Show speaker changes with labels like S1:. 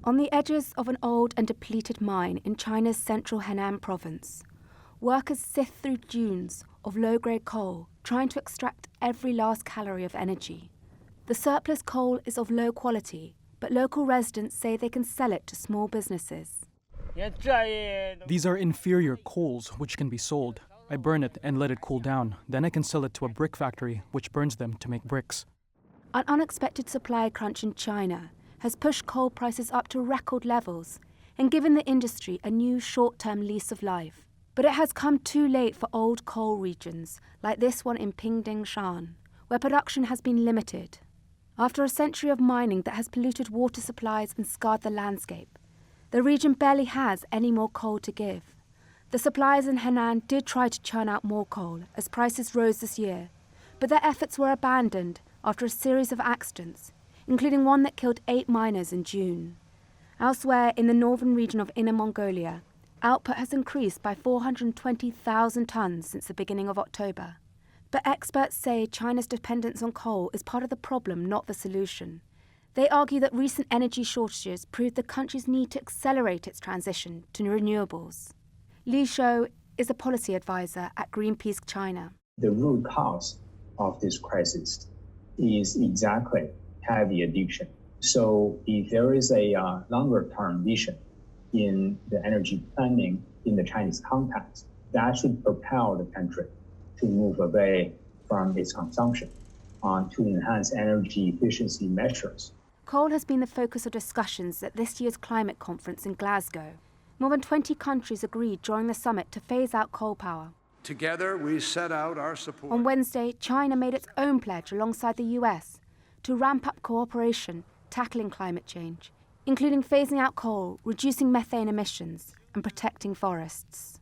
S1: On the edges of an old and depleted mine in China's central Henan province, workers sift through dunes of low-grade coal, trying to extract every last calorie of energy. The surplus coal is of low quality, but local residents say they can sell it to small businesses.
S2: These are inferior coals which can be sold. I burn it and let it cool down. Then I can sell it to a brick factory, which burns them to make bricks.
S1: An unexpected supply crunch in China has pushed coal prices up to record levels and given the industry a new short-term lease of life. But it has come too late for old coal regions like this one in Pingdingshan, where production has been limited. After a century of mining that has polluted water supplies and scarred the landscape, the region barely has any more coal to give. The suppliers in Henan did try to churn out more coal as prices rose this year, but their efforts were abandoned after a series of accidents, including one that killed 8 miners in June. Elsewhere in the northern region of Inner Mongolia, output has increased by 420,000 tons since the beginning of October. But experts say China's dependence on coal is part of the problem, not the solution. They argue that recent energy shortages prove the country's need to accelerate its transition to renewables. Li Shou is a policy advisor at Greenpeace China.
S3: The root cause of this crisis is exactly heavy addiction. So if there is a longer-term vision in the energy planning in the Chinese context, that should propel the country to move away from its consumption to enhance energy efficiency measures.
S1: Coal has been the focus of discussions at this year's climate conference in Glasgow. More than 20 countries agreed during the summit to phase out coal power.
S4: Together, we set out our support.
S1: On Wednesday, China made its own pledge alongside the US to ramp up cooperation tackling climate change, including phasing out coal, reducing methane emissions, and protecting forests.